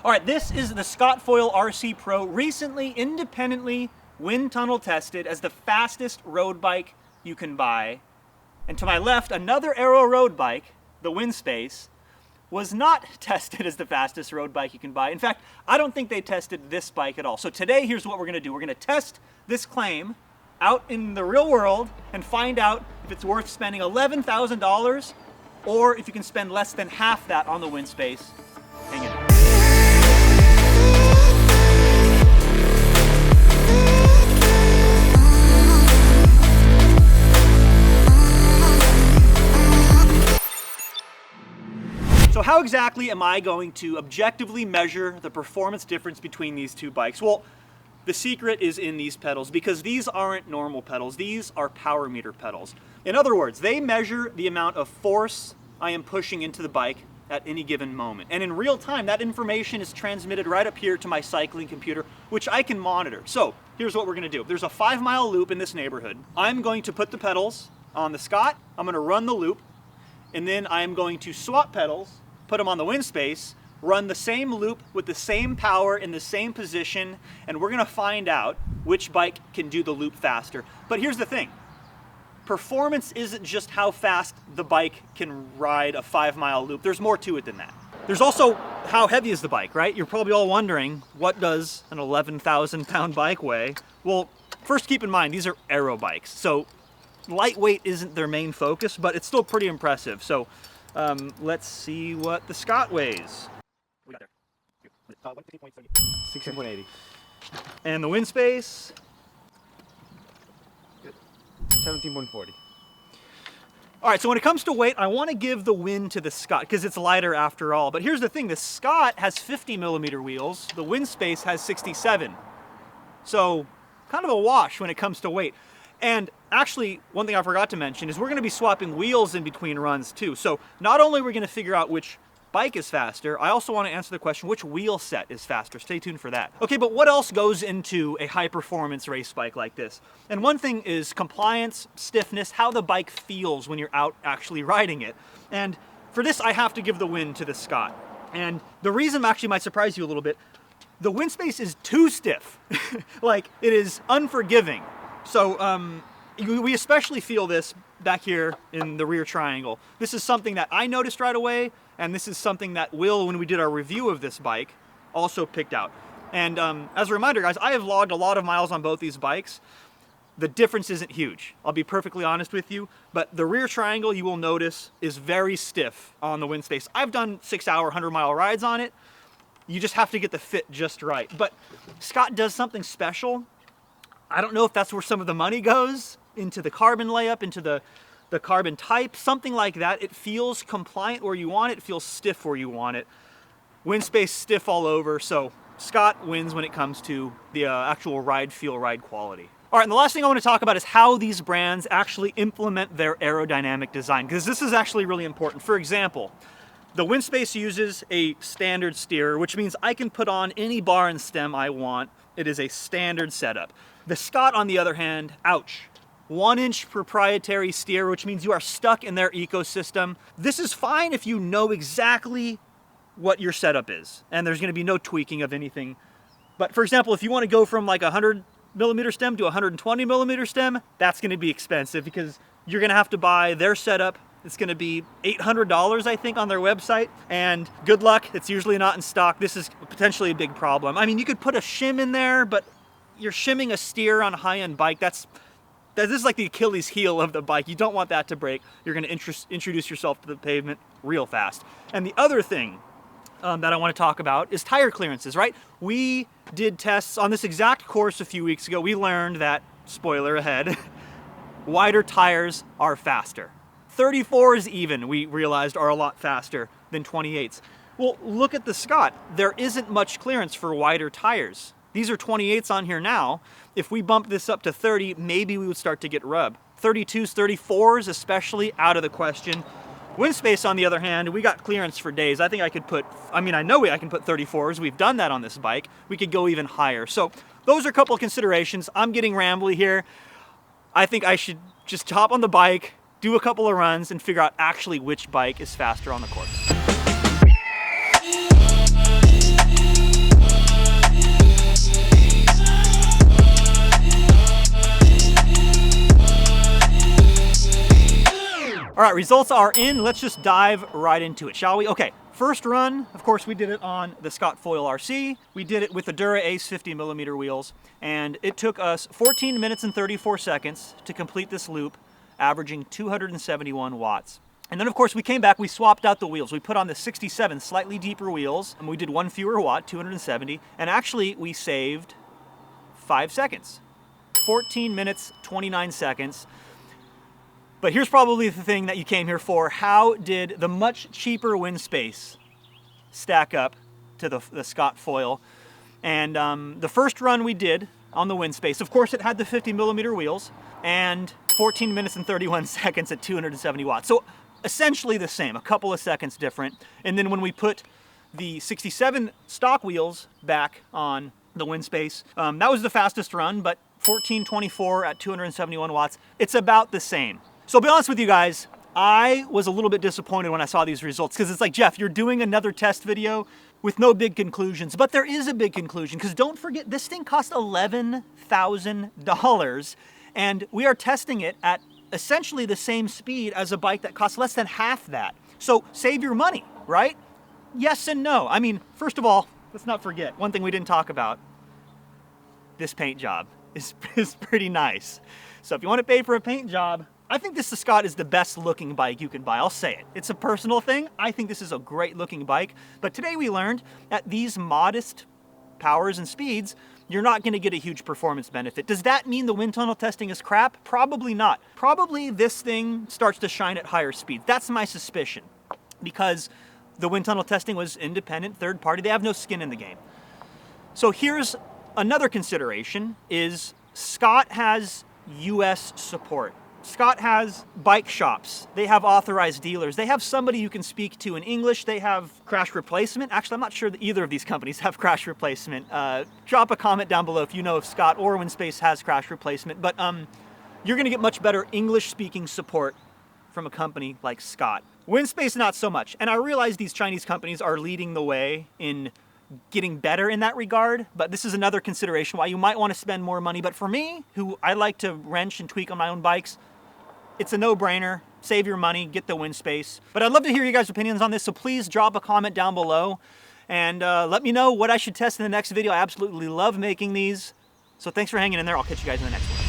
All right, this is the Scott Foil RC Pro, recently independently wind tunnel tested as the fastest road bike you can buy. And to my left, another Aero road bike, the Windspace, was not tested as the fastest road bike you can buy. In fact, I don't think they tested this bike at all. So today, here's what we're gonna do. We're gonna test this claim out in the real world and find out if it's worth spending $11,000 or if you can spend less than half that on the Windspace. Hang in. So how exactly am I going to objectively measure the performance difference between these two bikes? Well, the secret is in these pedals, because these aren't normal pedals. These are power meter pedals. In other words, they measure the amount of force I am pushing into the bike at any given moment. And in real time, that information is transmitted right up here to my cycling computer, which I can monitor. So here's what we're gonna do. There's a 5-mile loop in this neighborhood. I'm going to put the pedals on the Scott, I'm gonna run the loop, and then I'm going to swap pedals, put them on the Windspace, run the same loop with the same power in the same position, and we're gonna find out which bike can do the loop faster. But here's the thing. Performance isn't just how fast the bike can ride a 5-mile loop. There's more to it than that. There's also how heavy is the bike, right? You're probably all wondering, what does an 11,000 pound bike weigh? Well, first keep in mind, these are aero bikes. So lightweight isn't their main focus, but it's still pretty impressive. So let's see what the Scott weighs. 16.80. And the Windspace? 17.40. All right, so when it comes to weight, I want to give the win to the Scott because it's lighter after all. But here's the thing, the Scott has 50mm wheels, the Windspace has 67. So kind of a wash when it comes to weight. And actually, one thing I forgot to mention is we're going to be swapping wheels in between runs too. So not only are we going to figure out which bike is faster, I also want to answer the question, which wheel set is faster? Stay tuned for that. Okay, but what else goes into a high-performance race bike like this? And one thing is compliance, stiffness, how the bike feels when you're out actually riding it. And for this, I have to give the win to the Scott. And the reason actually might surprise you a little bit, the Windspace is too stiff. Like, it is unforgiving. So we especially feel this back here in the rear triangle. This is something that I noticed right away, and this is something that Will, when we did our review of this bike, also picked out. And as a reminder, guys, I have logged a lot of miles on both these bikes. The difference isn't huge, I'll be perfectly honest with you, but the rear triangle, you will notice, is very stiff on the Windspace. I've done 6-hour, 100-mile rides on it. You just have to get the fit just right. But Scott does something special. I don't know if that's where some of the money goes, into the carbon layup, into the carbon type, something like that. It feels compliant where you want it, it feels stiff where you want it. Windspace stiff all over, so Scott wins when it comes to the actual ride feel, ride quality. All right, and the last thing I want to talk about is how these brands actually implement their aerodynamic design, because this is actually really important. For example, the Windspace uses a standard steerer, which means I can put on any bar and stem I want. It is a standard setup. The Scott, on the other hand, ouch. 1-inch proprietary steer, which means you are stuck in their ecosystem. This is fine if you know exactly what your setup is, and there's gonna be no tweaking of anything. But for example, if you wanna go from like a 100mm stem to a 120mm stem, that's gonna be expensive because you're gonna have to buy their setup. It's gonna be $800, I think, on their website, and good luck, it's usually not in stock. This is potentially a big problem. I mean, you could put a shim in there, but you're shimming a steer on a high-end bike. This is like the Achilles heel of the bike. You don't want that to break. You're gonna introduce yourself to the pavement real fast. And the other thing that I wanna talk about is tire clearances, right? We did tests on this exact course a few weeks ago. We learned that, spoiler ahead, wider tires are faster. 34s even, we realized, are a lot faster than 28s. Well, look at the Scott. There isn't much clearance for wider tires. These are 28s on here now. If we bump this up to 30, maybe we would start to get rub. 32s, 34s especially, out of the question. Windspace, on the other hand, we got clearance for days. I think I could put, I know I can put 34s. We've done that on this bike. We could go even higher. So those are a couple of considerations. I'm getting rambly here. I think I should just hop on the bike, do a couple of runs, and figure out actually which bike is faster on the course. All right, results are in. Let's just dive right into it, shall we? Okay, first run, of course, we did it on the Scott Foil RC. We did it with the Dura Ace 50mm wheels, and it took us 14 minutes and 34 seconds to complete this loop, averaging 271 watts. And then, of course, we came back, we swapped out the wheels. We put on the 67 slightly deeper wheels, and we did one fewer watt, 270, and actually we saved 5 seconds. 14 minutes, 29 seconds. But here's probably the thing that you came here for. How did the much cheaper wind space stack up to the Scott Foil? And the first run we did on the wind space, of course, it had the 50mm wheels, and 14 minutes and 31 seconds at 270 watts. So essentially the same, a couple of seconds different. And then when we put the 67 stock wheels back on the wind space, that was the fastest run, but 14:24 at 271 watts. It's about the same. So I'll be honest with you guys, I was a little bit disappointed when I saw these results, because it's like, Jeff, you're doing another test video with no big conclusions. But there is a big conclusion, because don't forget, this thing cost $11,000, and we are testing it at essentially the same speed as a bike that costs less than half that. So save your money, right? Yes and no. I mean, first of all, let's not forget, one thing we didn't talk about, this paint job is pretty nice. So if you want to pay for a paint job, I think this Scott is the best looking bike you can buy. I'll say it. It's a personal thing. I think this is a great looking bike. But today we learned at these modest powers and speeds, you're not going to get a huge performance benefit. Does that mean the wind tunnel testing is crap? Probably not. Probably this thing starts to shine at higher speeds. That's my suspicion, because the wind tunnel testing was independent, third party. They have no skin in the game. So here's another consideration, is Scott has US support. Scott has bike shops. They have authorized dealers. They have somebody you can speak to in English. They have crash replacement. Actually, I'm not sure that either of these companies have crash replacement. Drop a comment down below if you know if Scott or Windspace has crash replacement. But you're going to get much better English-speaking support from a company like Scott. Windspace, not so much. And I realize these Chinese companies are leading the way in getting better in that regard, but this is another consideration why you might want to spend more money. But for me, who I like to wrench and tweak on my own bikes, it's a no-brainer. Save your money, get the wind space. But I'd love to hear you guys' opinions on this, so please drop a comment down below and let me know what I should test in the next video. I absolutely love making these. So thanks for hanging in there. I'll catch you guys in the next one.